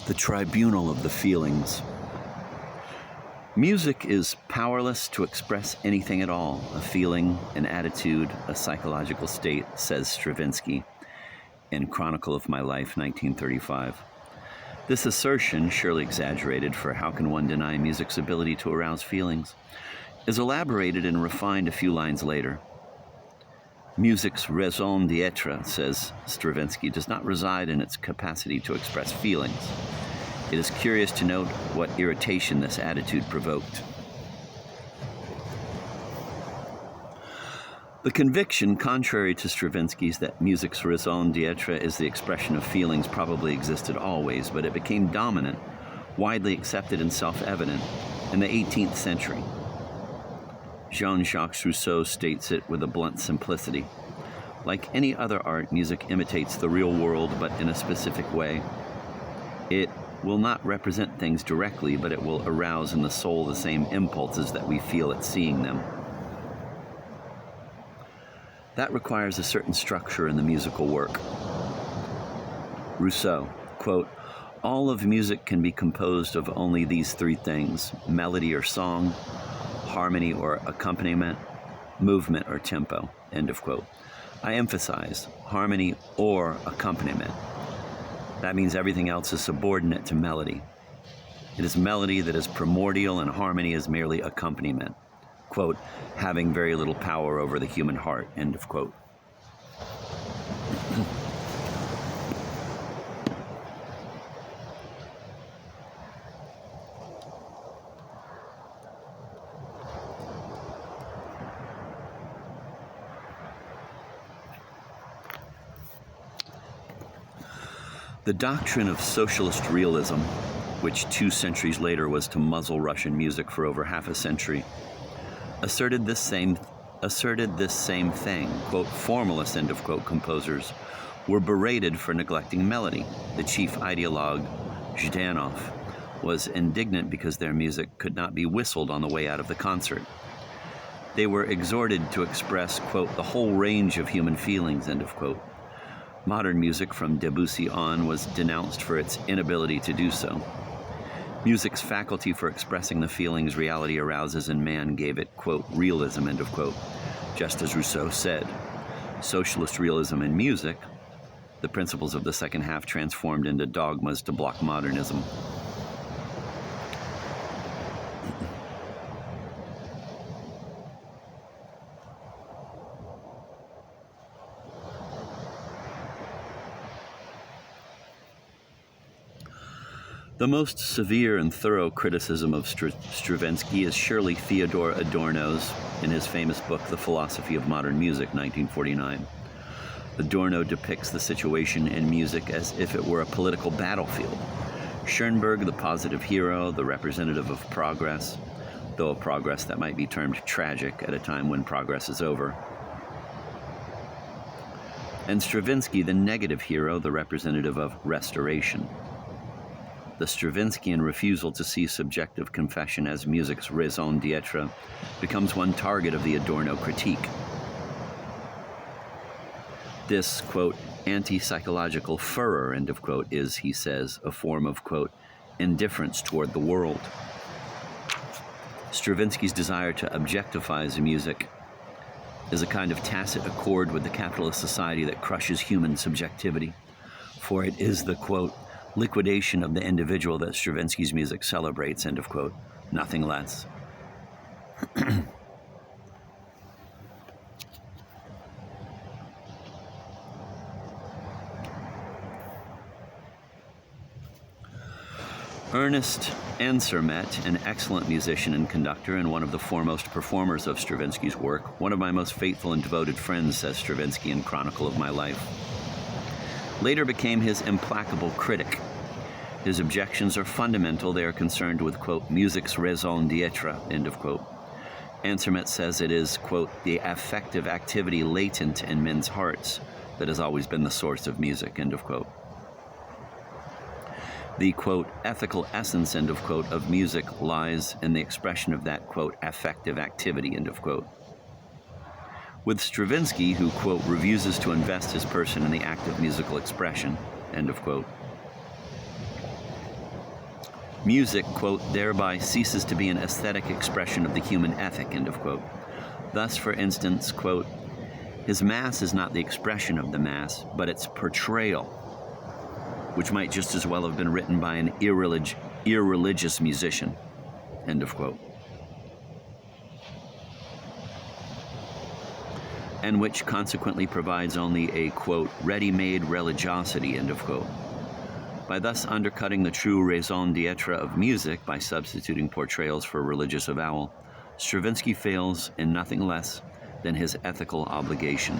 The tribunal of the feelings. Music is powerless to express anything at all, a feeling, an attitude, a psychological state, says Stravinsky in Chronicle of My Life, 1935. This assertion, surely exaggerated, for how can one deny music's ability to arouse feelings, is elaborated and refined a few lines later. Music's raison d'être, says Stravinsky, does not reside in its capacity to express feelings. It is curious to note what irritation this attitude provoked. The conviction, contrary to Stravinsky's, that music's raison d'être is the expression of feelings probably existed always, but it became dominant, widely accepted and self-evident in the 18th century. Jean-Jacques Rousseau states it with a blunt simplicity. Like any other art, music imitates the real world, but in a specific way. It will not represent things directly, but it will arouse in the soul the same impulses that we feel at seeing them. That requires a certain structure in the musical work. Rousseau, quote, "All of music can be composed of only these three things: melody or song, harmony or accompaniment, movement or tempo," end of quote. I emphasize harmony or accompaniment. That means everything else is subordinate to melody. It is melody that is primordial, and harmony is merely accompaniment. Quote, "having very little power over the human heart," end of quote. The doctrine of socialist realism, which 2 centuries later was to muzzle Russian music for over half a century, asserted this same thing. Quote, "Formalist," end of quote, composers were berated for neglecting melody. The chief ideologue, Zhdanov, was indignant because their music could not be whistled on the way out of the concert. They were exhorted to express, quote, "the whole range of human feelings," end of quote. Modern music from Debussy on was denounced for its inability to do so. Music's faculty for expressing the feelings reality arouses in man gave it, quote, "realism," end of quote. Just as Rousseau said, socialist realism in music, the principles of the second half transformed into dogmas to block modernism. The most severe and thorough criticism of Stravinsky is surely Fyodor Adorno's in his famous book, The Philosophy of Modern Music, 1949. Adorno depicts the situation in music as if it were a political battlefield. Schoenberg, the positive hero, the representative of progress, though a progress that might be termed tragic at a time when progress is over. And Stravinsky, the negative hero, the representative of restoration. The Stravinskyan refusal to see subjective confession as music's raison d'être becomes one target of the Adorno critique. This, quote, "anti-psychological furor," end of quote, is, he says, a form of, quote, "indifference toward the world." Stravinsky's desire to objectify music is a kind of tacit accord with the capitalist society that crushes human subjectivity, for it is the, quote, "liquidation of the individual that Stravinsky's music celebrates," end of quote, nothing less. Ernest Ansermet, an excellent musician and conductor and one of the foremost performers of Stravinsky's work, one of my most faithful and devoted friends, says Stravinsky in Chronicle of My Life, later became his implacable critic. His objections are fundamental. They are concerned with, quote, "music's raison d'être," end of quote. Ansermet says it is, quote, "the affective activity latent in men's hearts that has always been the source of music," end of quote. The, quote, "ethical essence," end of quote, of music lies in the expression of that, quote, "affective activity," end of quote. With Stravinsky, who, quote, "refuses to invest his person in the act of musical expression," end of quote. Music, quote, thereby ceases to be an aesthetic expression of the human ethic, end of quote. Thus, for instance, quote, his mass is not the expression of the mass, but its portrayal, which might just as well have been written by an irreligious musician, end of quote. And which consequently provides only a, quote, ready-made religiosity, end of quote. By thus undercutting the true raison d'etre of music by substituting portrayals for religious avowal, Stravinsky fails in nothing less than his ethical obligation.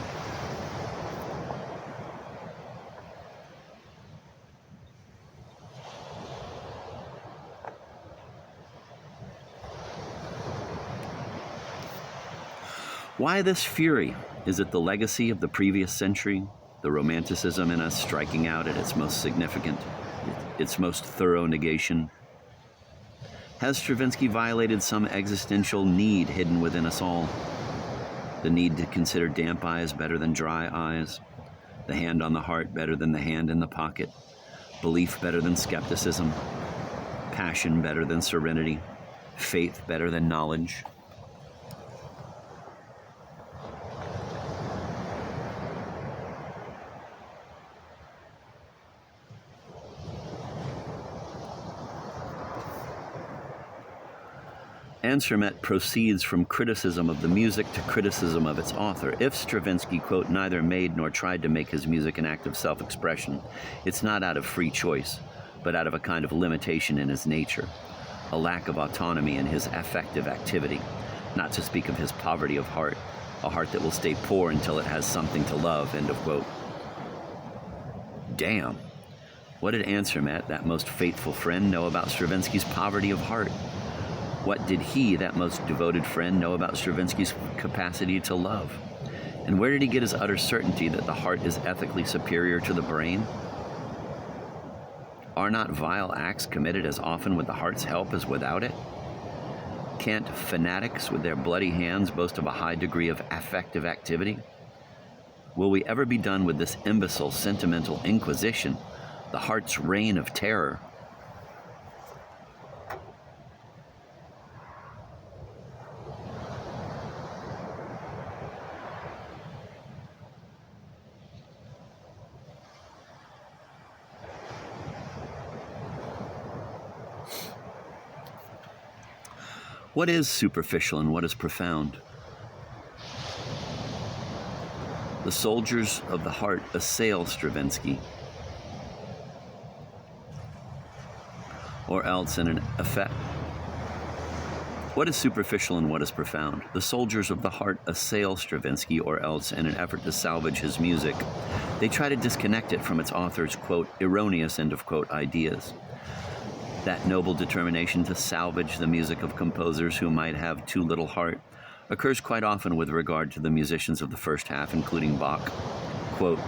Why this fury? Is it the legacy of the previous century, the romanticism in us striking out at its most significant, its most thorough negation? Has Stravinsky violated some existential need hidden within us all? The need to consider damp eyes better than dry eyes, the hand on the heart better than the hand in the pocket, belief better than skepticism, passion better than serenity, faith better than knowledge. Answermet proceeds from criticism of the music to criticism of its author. If Stravinsky, quote, neither made nor tried to make his music an act of self-expression, it's not out of free choice, but out of a kind of limitation in his nature, a lack of autonomy in his affective activity, not to speak of his poverty of heart, a heart that will stay poor until it has something to love, end of quote. Damn. What did Answermet, that most faithful friend, know about Stravinsky's poverty of heart? What did he, that most devoted friend, know about Stravinsky's capacity to love? And where did he get his utter certainty that the heart is ethically superior to the brain? Are not vile acts committed as often with the heart's help as without it? Can't fanatics with their bloody hands boast of a high degree of affective activity? Will we ever be done with this imbecile, sentimental inquisition, the heart's reign of terror? What is superficial and what is profound? The soldiers of the heart assail Stravinsky, or else in an effect. What is superficial and what is profound? The soldiers of the heart assail Stravinsky, or else in an effort to salvage his music, they try to disconnect it from its author's, quote, erroneous, end of quote, ideas. That noble determination to salvage the music of composers who might have too little heart occurs quite often with regard to the musicians of the first half, including Bach. Quote,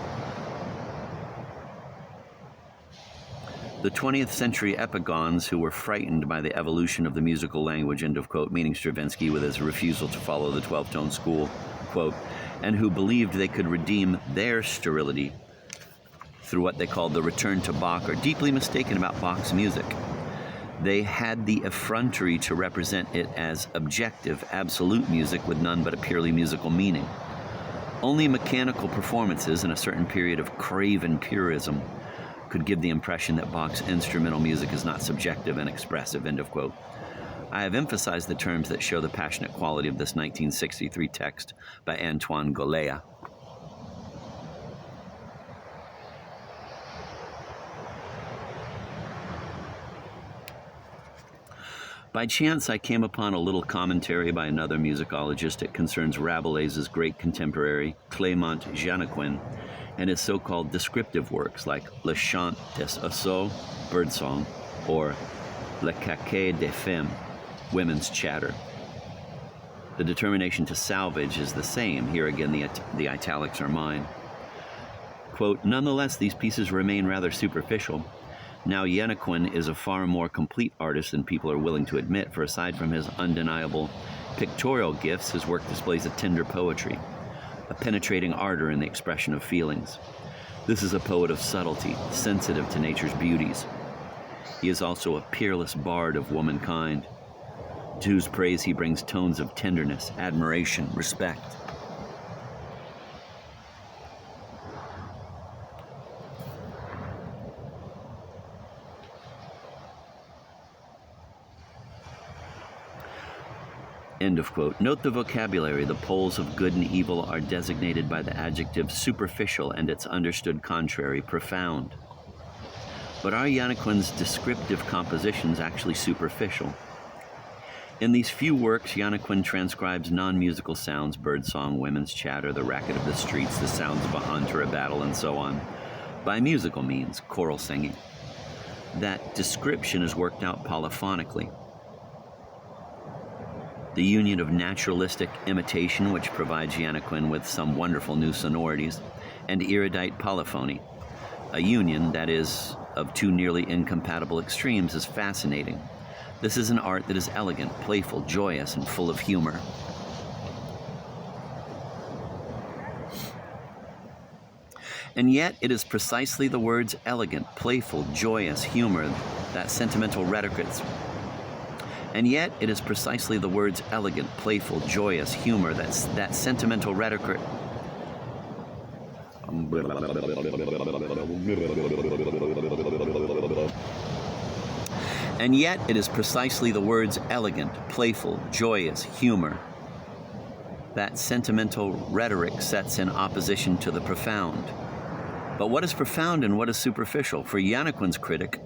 the 20th century epigons who were frightened by the evolution of the musical language, end of quote, meaning Stravinsky with his refusal to follow the 12-tone school, quote, and who believed they could redeem their sterility through what they called the return to Bach, are deeply mistaken about Bach's music. They had the effrontery to represent it as objective, absolute music with none but a purely musical meaning. Only mechanical performances in a certain period of craven purism could give the impression that Bach's instrumental music is not subjective and expressive, end of quote. I have emphasized the terms that show the passionate quality of this 1963 text by Antoine Golea. By chance, I came upon a little commentary by another musicologist. It concerns Rabelais's great contemporary, Clément Jeannequin, and his so-called descriptive works like Le Chant des Oiseaux, Birdsong, or Le Caquet des Femmes, Women's Chatter. The determination to salvage is the same. Here again, the italics are mine. Quote, nonetheless, these pieces remain rather superficial. Now, Jeannequin is a far more complete artist than people are willing to admit, for aside from his undeniable pictorial gifts, his work displays a tender poetry, a penetrating ardor in the expression of feelings. This is a poet of subtlety, sensitive to nature's beauties. He is also a peerless bard of womankind, to whose praise he brings tones of tenderness, admiration, respect. End of quote. Note the vocabulary. The poles of good and evil are designated by the adjective superficial and its understood contrary, profound. But are Jannequin's descriptive compositions actually superficial? In these few works, Jannequin transcribes non-musical sounds, birdsong, women's chatter, the racket of the streets, the sounds of a hunt or a battle, and so on, by musical means, choral singing. That description is worked out polyphonically. The union of naturalistic imitation, which provides Jannequin with some wonderful new sonorities, and erudite polyphony, a union, that is, of two nearly incompatible extremes, is fascinating. This is an art that is elegant, playful, joyous, and full of humor. And yet it is precisely the words elegant, playful, joyous, humor, that sentimental rhetoric. And yet it is precisely the words elegant, playful, joyous, humor, that sentimental rhetoric. And yet it is precisely the words elegant, playful, joyous, humor, that sentimental rhetoric sets in opposition to the profound. But what is profound and what is superficial? For Jannequin's critic,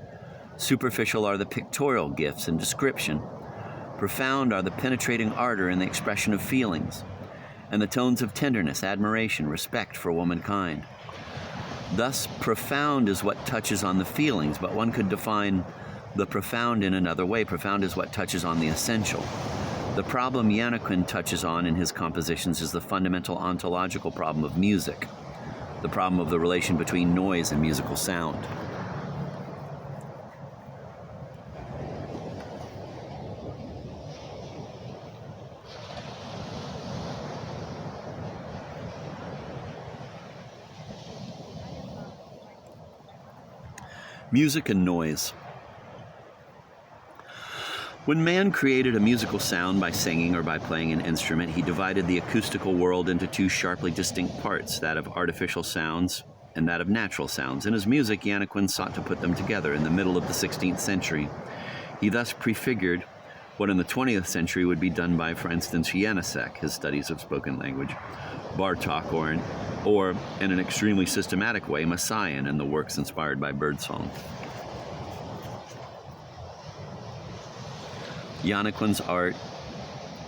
superficial are the pictorial gifts and description. Profound are the penetrating ardor in the expression of feelings, and the tones of tenderness, admiration, respect for womankind. Thus, profound is what touches on the feelings, but one could define the profound in another way. Profound is what touches on the essential. The problem Jannequin touches on in his compositions is the fundamental ontological problem of music, the problem of the relation between noise and musical sound. Music and noise. When man created a musical sound by singing or by playing an instrument, he divided the acoustical world into two sharply distinct parts, that of artificial sounds and that of natural sounds. In his music, Jannequin sought to put them together in the middle of the 16th century. He thus prefigured what in the 20th century would be done by, for instance, Janáček, his studies of spoken language, Bartók, or in an extremely systematic way, Messiaen, in the works inspired by birdsong. Jannequin's art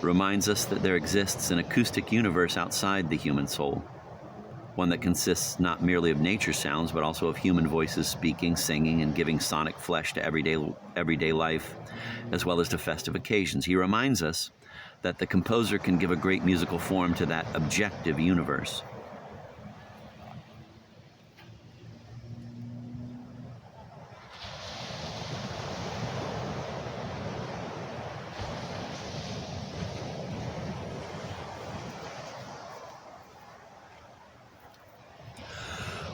reminds us that there exists an acoustic universe outside the human soul, one that consists not merely of nature sounds, but also of human voices speaking, singing, and giving sonic flesh to everyday life, as well as to festive occasions. He reminds us that the composer can give a great musical form to that objective universe.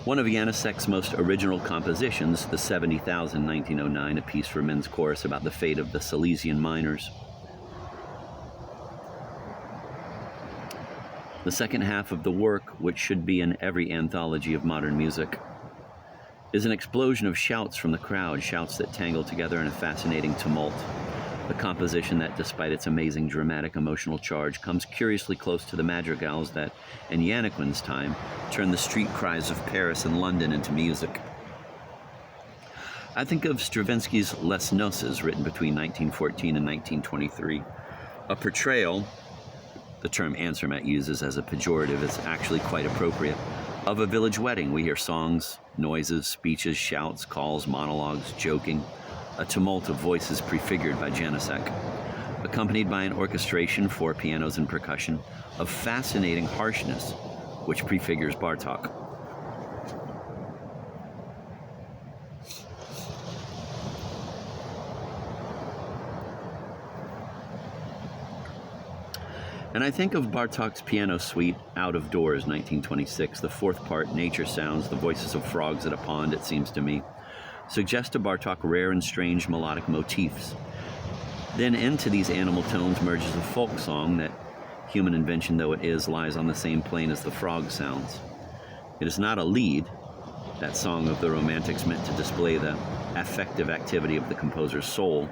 One of Janáček's most original compositions, the 70,000, 1909, a piece for men's chorus about the fate of the Silesian miners. The second half of the work, which should be in every anthology of modern music, is an explosion of shouts from the crowd, shouts that tangle together in a fascinating tumult. A composition that, despite its amazing dramatic emotional charge, comes curiously close to the madrigals that, in Jannequin's time, turned the street cries of Paris and London into music. I think of Stravinsky's Les Noces, written between 1914 and 1923. A portrayal, the term Ansermet uses as a pejorative is actually quite appropriate, of a village wedding. We hear songs, noises, speeches, shouts, calls, monologues, joking, a tumult of voices prefigured by Janáček, accompanied by an orchestration for pianos and percussion of fascinating harshness, which prefigures Bartók. And I think of Bartók's piano suite, Out of Doors, 1926, the fourth part, nature sounds, the voices of frogs at a pond, it seems to me. suggest to Bartók rare and strange melodic motifs. Then into these animal tones merges a folk song that, human invention though it is, lies on the same plane as the frog sounds. It is not a lied, that song of the Romantics meant to display the affective activity of the composer's soul.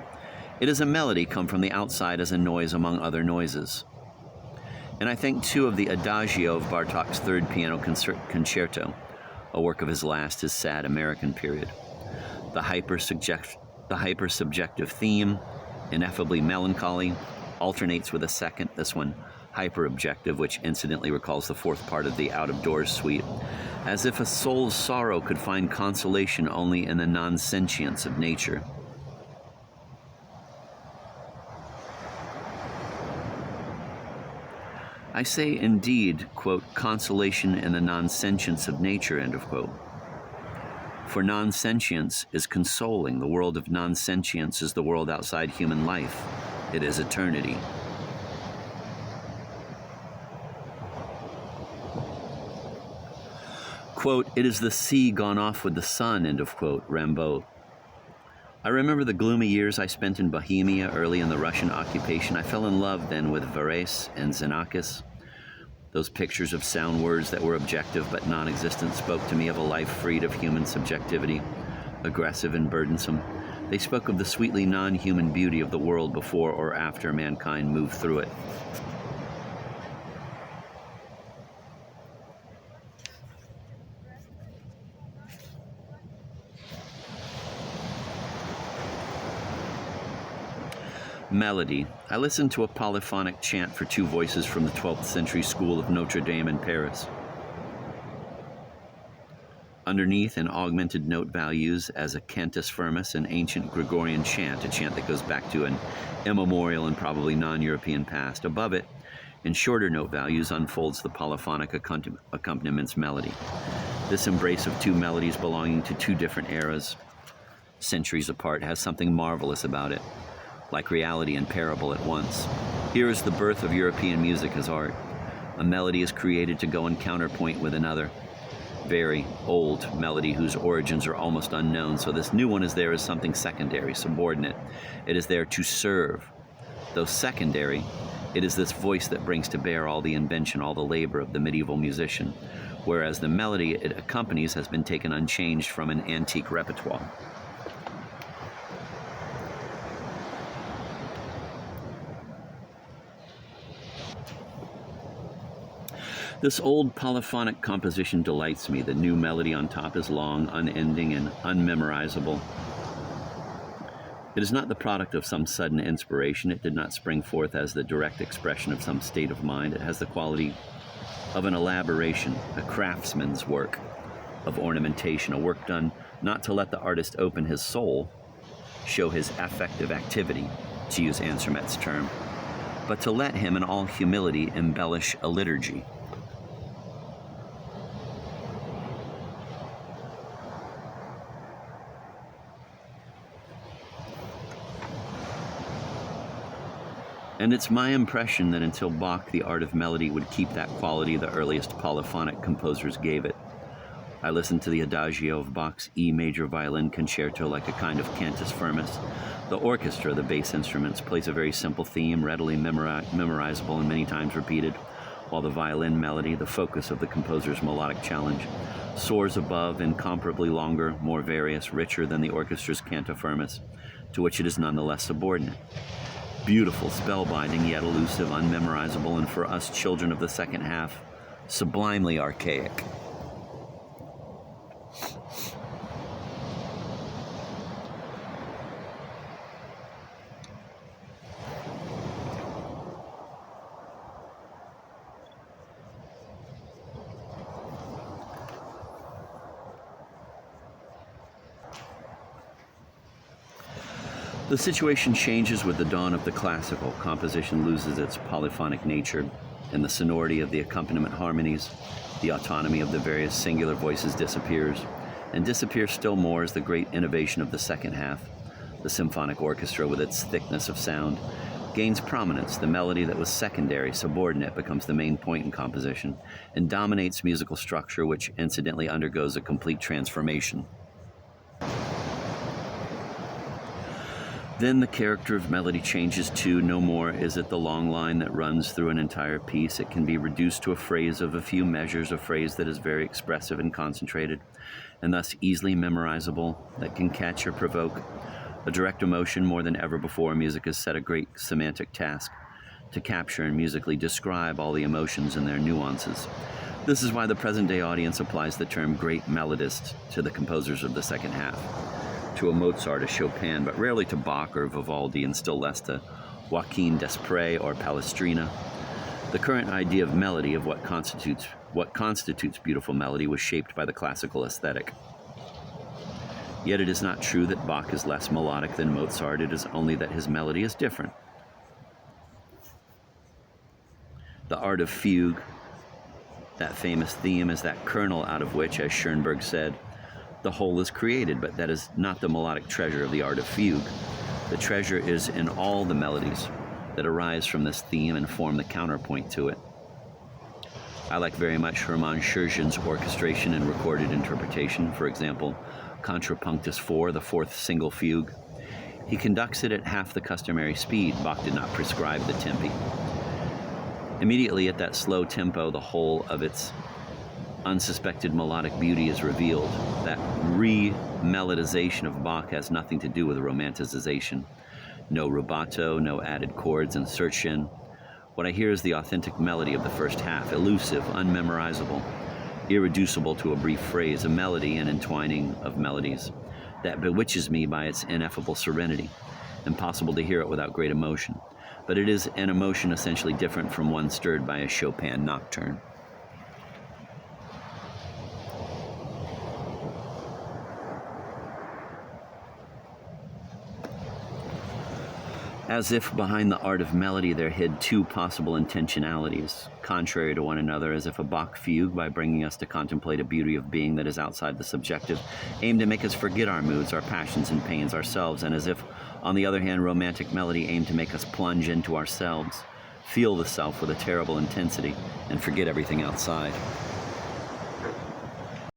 It is a melody come from the outside as a noise among other noises. And I think, too, of the Adagio of Bartók's Third Piano Concerto, a work of his last, his sad American period. The hyper-subjective theme, ineffably melancholy, alternates with a second, this one hyper-objective, which incidentally recalls the fourth part of the Out of Doors suite, as if a soul's sorrow could find consolation only in the non-sentience of nature. I say, indeed, quote, consolation in the non-sentience of nature, end of quote. For non-sentience is consoling. The world of non-sentience is the world outside human life. It is eternity. Quote, it is the sea gone off with the sun, end of quote, Rimbaud. I remember the gloomy years I spent in Bohemia early in the Russian occupation. I fell in love then with Varese and Xenakis. Those pictures of sound words that were objective but non-existent spoke to me of a life freed of human subjectivity, aggressive and burdensome. They spoke of the sweetly non-human beauty of the world before or after mankind moved through it. Melody. I listened to a polyphonic chant for two voices from the 12th century school of Notre Dame in Paris. Underneath, in augmented note values as a cantus firmus, an ancient Gregorian chant, a chant that goes back to an immemorial and probably non-European past. Above it, in shorter note values, unfolds the polyphonic accompaniment melody. This embrace of two melodies belonging to two different eras, centuries apart, has something marvelous about it, like reality and parable at once. Here is the birth of European music as art. A melody is created to go in counterpoint with another, very old melody whose origins are almost unknown, so this new one is there as something secondary, subordinate. It is there to serve. Though secondary, it is this voice that brings to bear all the invention, all the labor of the medieval musician, whereas the melody it accompanies has been taken unchanged from an antique repertoire. This old polyphonic composition delights me. The new melody on top is long, unending, and unmemorizable. It is not the product of some sudden inspiration. It did not spring forth as the direct expression of some state of mind. It has the quality of an elaboration, a craftsman's work of ornamentation, a work done not to let the artist open his soul, show his affective activity, to use Ansermet's term, but to let him in all humility embellish a liturgy. And it's my impression that until Bach, the art of melody would keep that quality the earliest polyphonic composers gave it. I listened to the Adagio of Bach's E major violin concerto like a kind of cantus firmus. The orchestra, the bass instruments, plays a very simple theme, readily memorizable and many times repeated, while the violin melody, the focus of the composer's melodic challenge, soars above, incomparably longer, more various, richer than the orchestra's canto firmus, to which it is nonetheless subordinate. Beautiful, spellbinding, yet elusive, unmemorizable, and for us children of the second half, sublimely archaic. The situation changes with the dawn of the classical. Composition loses its polyphonic nature, and the sonority of the accompaniment harmonies, the autonomy of the various singular voices disappears, and disappears still more as the great innovation of the second half, the symphonic orchestra with its thickness of sound, gains prominence. The melody that was secondary, subordinate, becomes the main point in composition, and dominates musical structure, which incidentally undergoes a complete transformation. Then the character of melody changes to no more is it the long line that runs through an entire piece. It can be reduced to a phrase of a few measures, a phrase that is very expressive and concentrated, and thus easily memorizable, that can catch or provoke a direct emotion more than ever before. Music has set a great semantic task to capture and musically describe all the emotions and their nuances. This is why the present-day audience applies the term great melodist to the composers of the second half, to a Mozart, a Chopin, but rarely to Bach or Vivaldi, and still less to Joaquin Desprez or Palestrina. The current idea of melody, of what constitutes beautiful melody, was shaped by the classical aesthetic. Yet it is not true that Bach is less melodic than Mozart. It is only that his melody is different. The art of fugue, that famous theme, is that kernel out of which, as Schoenberg said, the whole is created, but that is not the melodic treasure of the art of fugue. The treasure is in all the melodies that arise from this theme and form the counterpoint to it. I like very much Hermann Scherchen's orchestration and recorded interpretation, for example, Contrapunctus 4, the fourth single fugue. He conducts it at half the customary speed. Bach did not prescribe the tempi. Immediately at that slow tempo, the whole of its unsuspected melodic beauty is revealed. That re-melodization of Bach has nothing to do with romanticization. No rubato, no added chords insertion. What I hear is the authentic melody of the first half, elusive, unmemorizable, irreducible to a brief phrase, a melody, an entwining of melodies that bewitches me by its ineffable serenity. Impossible to hear it without great emotion. But it is an emotion essentially different from one stirred by a Chopin nocturne. As if behind the art of melody there hid two possible intentionalities, contrary to one another, as if a Bach fugue, by bringing us to contemplate a beauty of being that is outside the subjective, aimed to make us forget our moods, our passions and pains, ourselves, and as if, on the other hand, romantic melody aimed to make us plunge into ourselves, feel the self with a terrible intensity, and forget everything outside.